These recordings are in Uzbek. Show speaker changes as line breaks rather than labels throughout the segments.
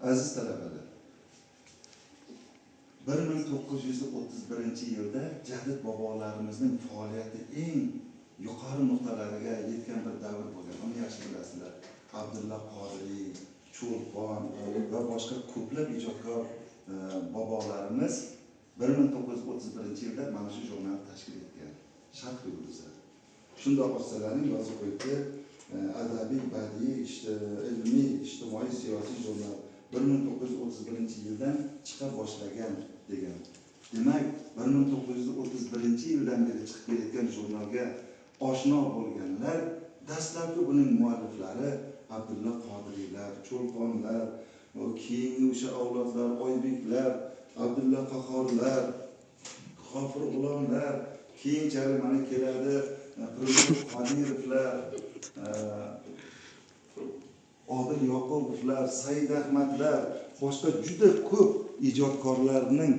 Aziz talabalar, 1931-yilda Jadid bobolarimizning faoliyati eng yuqori nuqtalariga yetgan bir davr bo'lgan. Uni yaxshi bilasizlar. Abdulla Qodiriy, Cho'lpon va boshqa ko'plab ijodkor bobolarimiz 1931-yilda mana shu jurnalni tashkil etgan. Sharq yulduzi. Shundoq ochsalaring yozib qo'yibdi. Adabiy, badiiy, ilmiy, ijtimoiy, siyosiy jurnal 1931-yildan chiqa boshlagan degan. Demak, 1931-yildan beri chiqib kelayotgan jurnalga oshno bo'lganlar, dastlabki buning mualliflari Abdulla Qodiriylar, Cho'lponlar, keyingi o'sha avlodlar, Oybeklar, Abdulla Qahhorlar, G'ofur G'ulomlar, keyinchalik mana keladi Prezident Qodirovlar, Odil Yoqubovlar, Said Ahmadlar, boshqa juda ko'p ijodkorlarning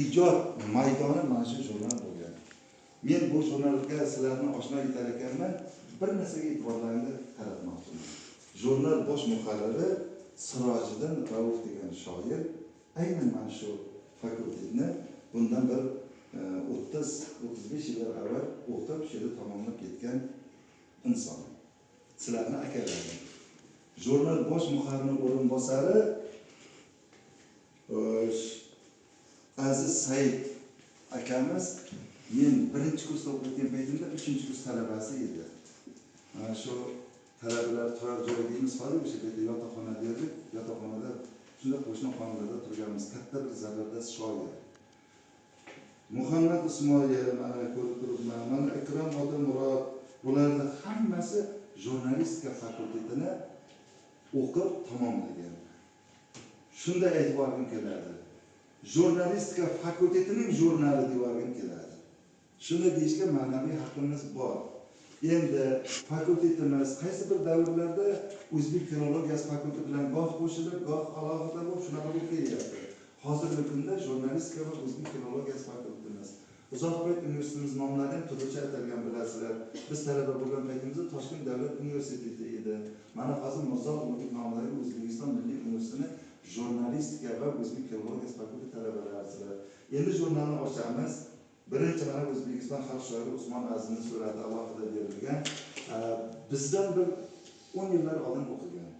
ijod maydoni mana shu jurnal bo'lgan. Men bu jurnalga sizlarni oshno etar ekanman, bir narsaga e'tiborlaringizni qaratmoqchiman. Jurnal bosh muharriri Sirojiddin Rauf degan shoir aynan mana shu fakultetni bundan bir 30-35 yillar avval o'qib, shuni tamomlab ketgan inson. Sizlarni akalaring. Jurnal bosh muharriri o'rinbosari Aziz Said akamiz men birinchi kursda o'qiyotgan paytimda 3-kurs talabasi edi. Mana shu talabalar turar joy deymiz, hozir o'sha yerda yotoqxona derdik. Yotoqxonada shunda qo'shni xonalarda turganmiz. Katta bir zabardast shoir. Muhammad Ismoil, mana ko'rib turibman, mana Ikrom Odilmurod, bularning hammasi jurnalistika fakultetini o'qib tamomlagan. Shunda aytib olgim keladi. Jurnalistika fakultetining jurnali deb olgim keladi. Shunda deyishga ma'naviy haqqimiz bor. Endi fakultetimiz qaysi bir davrlarda o'zbek filologiyasi fakulteti bilan goh qo'shilib, goh alohida bo'lib shunaqa bo'lib kelyapti. Hozirgi kunda jurnalistika va o'zbek filologiyasi fakultetimiz. Uzoqbek universitetimiz nomlari ham turlicha atalgan bilasizlar. Biz talaba bo'lgan paytimizda Toshkent davlat universiteti edi. Mana hozir Mirzo Ulug'bek nomidagi O'zbekiston Milliy universitetining jurnalistika va o'zbek filologiyasi fakulteti talabalaridir. Endi jurnalni ochamiz. Birinchi mana O'zbekiston xalq shoiri Usmon Azimning surati alohida berilgan. Bizdan bir 10 yillar oldin o'qigan.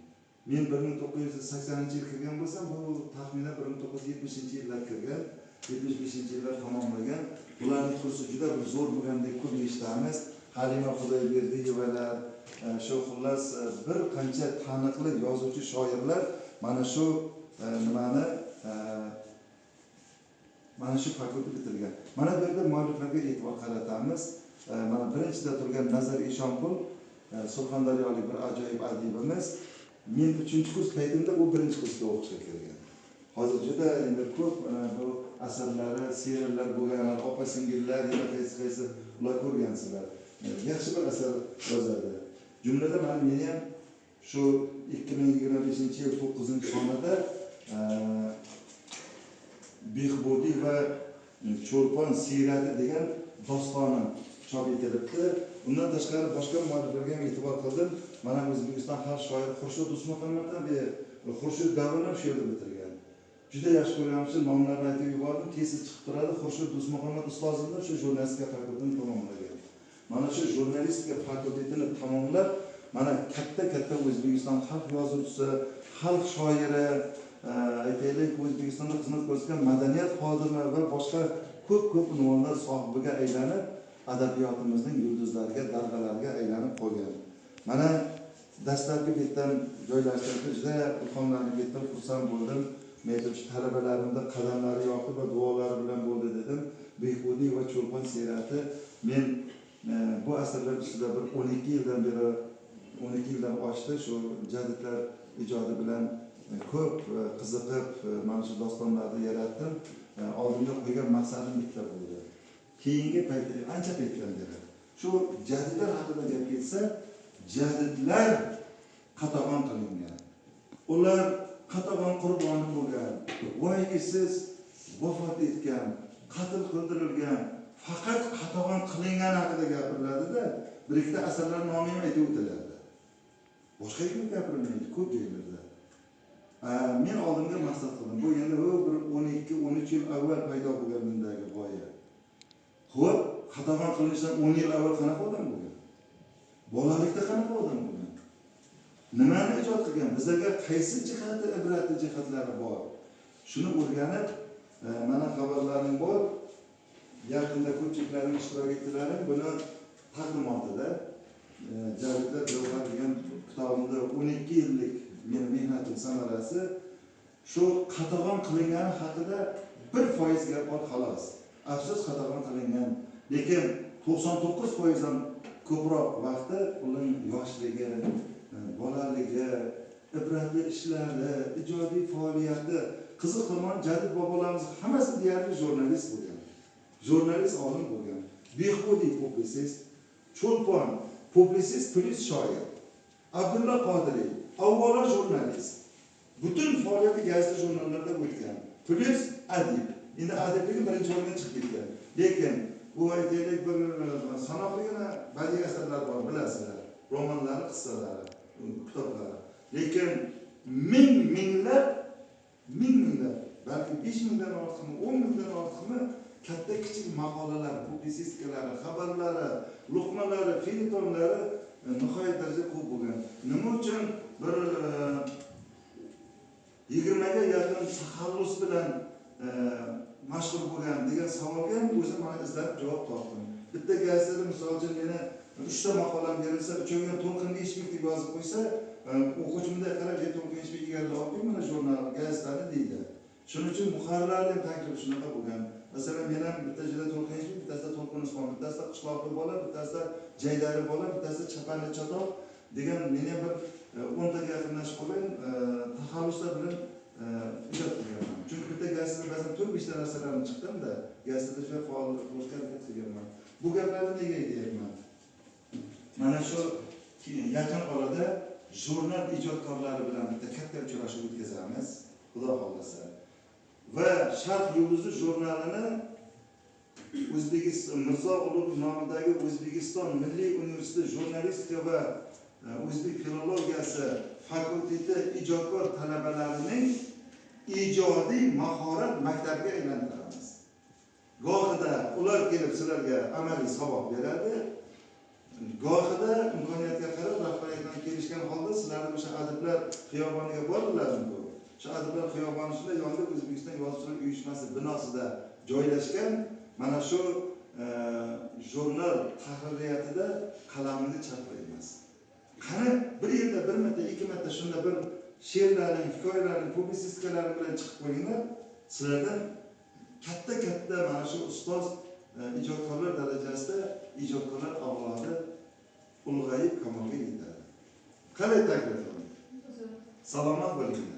Men 1980-yil kirgan bo'lsam, bu taxminan 1970-yillar kirgan, 75-yillar tamomlagan. Bularning kursi juda bir zo'r bo'lgandek ko'p eshitamiz. Halima Xudoyberdiyevalar, shu xullas bir qancha taniqli yozuvchi shoirlar mana shu nimani mana shu fakultet bitirgan. Mana bu yerda mualliflarga e'tibor qaratamiz. Mana birinchida turgan Nazar Eshonqul, Surxondaryolik bir ajoyib adibimiz. Men 3-kurs paytimda u 1-kursga o'qishga kirgan. Hozir juda endi ko'p bu asarlari, seriallar bo'lgan, opa-singillar, yana qaysi ular ko'rgansizlar. Yaxshi bir asar yozadi. Jumladan meni ham shu 2025-yil 9-sonida Behbudiy va Cho'lpon siyrati degan dostoni chop etilibdi. Undan tashqari boshqa mualliflarga ham e'tibor qildim. Mana O'zbekiston xalq shoiri Xurshid Usmonxonov ham Xurshid davrini shu yerda bitirgan. Juda yaxshi ko'rganim uchun nomlarini aytib yubordim. Tez chiqib turadi. Xurshid Usmonxonov ustozimdir, shu jurnalistika fakultetini tamomlagan. Mana shu jurnalistika fakultetini tamomlab, mana katta O'zbekiston xalq yozuvchisi, xalq shoiri, aytaylik O'zbekistonda xizmat ko'rsatgan madaniyat xodimi va boshqa ko'p unvonlar sohibiga aylanib, adabiyotimizning yulduzlariga, darg'alariga aylanib qolgan. Mana dastlabki betdan joylashtirib, juda ilhomlanib ketdim, xursand bo'ldim. Men talabalarimda qadamlari yoqdi va duolari bilan bo'ldi dedim. Behbudiy va Cho'lpon siyrati men bu asarlar ustida bir 12 yildan oshdi shu jadidlar ijodi bilan ko'p qiziqib mana shu dostonlarni yaratdim. Oldimga qo'ygan maqsadim bitta bo'ldi. Keyingi paytda ancha paytdan beri shu jadidlar haqida gap ketsa, jadidlar qatag'on qilingan. Ular qatag'on qurboni bo'lgan, voyisiz vafot etgan, qatl qildirilgan, faqat qatag'on qilingan haqida gapiriladi-da, bir ikkita asarlar nomi ham aytib o'tiladi. Boshqa hech kim gapirilmaydi ko'p joylarda. men oldimga maqsad qildim. Bu endi bir 12-13 yil avval paydo bo'lgan mendagi g'oya. Xo'p, qatag'on qilinishdan 10 yil avval qanaqa odam bo'lgan? Bolalikda qanaqa odam bo'lgan? Nimani ijod qilgan? Bizlarga qaysi jihati ibratli jihatlari bor? Shuni o'rganib, mana xabarlaring bor. Yaqinda ko'pchiliklarning ishtirok etdilaring buni taqdimotida Javidlar Javhar degan kitobimda 12 yillik meni mehnatim samarasi shu qatag'on qilingani haqida 1% gap bor xolos. Afsus qatag'on qilingan, lekin 99% dan ko'proq vaqti uning yoshligi, bolaligi, ibratli ishlari, ijodiy faoliyati, qiziq tomon jadid bobolarimiz hammasi deyarli jurnalist bo'lgan. Jurnalist olim bo'lgan. Behbudiy publisist, Cho'lpon publisist plus shoir. Abdulla Qodiriy avvalo jurnalist. Butun faoliyati gazeta jurnallarda o'tgan. Plus adib. Endi adibligi birinchi o'ringa chiqib ketgan. Lekin bu aytaylik bir sanoqligina badiiy asarlar bor, bilasizlar. Romanlari, qissalari, kitoblari. Lekin minglab, balki 5 mingdan ortiqmi, 10 mingdan ortiqmi katta kichik maqolalar, publisistlari, xabarlari, luqmalari, felyetonlari nihoyat darajada ko'p bo'lgan. Nima uchun bir 20 ga yaqin taxallus bilan mashg'ul bo'lgan degan savolga ham o'zim mana izlab javob topdim. Bitta gazetada misol uchun meni 3 ta maqolam berilsa, uchinchi to'lqin eshitdik deb yozib qo'ysa, o'quvchimda qarab, to'lqin eshitdik olib mana jurnal gazetani deydi. Shuning uchun muharrirlarning taklifi shunaqa bo'lgan. Masalan, men ham bitta joyda to'lqin eshitdik, bittasida to'lqin Usmon, bittasida qishloqli bola, bittasida jaydari bola, bittasida chapani chatoq degan meni ham bir 10 taga yaqinlashib qolgan taxalluslar bilan ijod qilganman. Chunki bitta gazetada ba'zan 4-5 ta narsalarni chiqdim-da, gazetada juda faol harakat qilganman. Bu gaplarni nega aytyapman? Mana shu yaqin orada jurnal ijodkorlari bilan bitta katta uchrashuv o'tkazamiz, xudo xolasa. Va Sharq yulduzi jurnalini O'zbekiston Mirzo Ulug'ov nomidagi O'zbekiston Milliy universiteti jurnalistika va o'zbek filologiyasi fakulteti ijodkor talabalarining ijodiy mahorat maktabiga aylantiramiz. Gohida ular kelib sizlarga amaliy saboq beradi. Gohida imkoniyatga qarab rahbariyatdan kelishgan holda sizlarni o'sha adiblar xiyoboniga bordilarmi? Shu adiblar xiyoboni ichida yonida O'zbekiston Yozuvchilar uyushmasi binosida joylashgan mana shu jurnal tahririyatida qalamini chaplaymiz. Qani bir yilda bir marta, 2 marta shunda bir she'rlarning, hikoyalarning, publisistikalar bilan chiqib qo'yinglar. Sizlardan katta mana shu ustoz ijodkorlar darajasida ijodkorlar avlodi ulg'ayib kamolga yetadi. Qalay taklif qiling? Salomat bo'ling.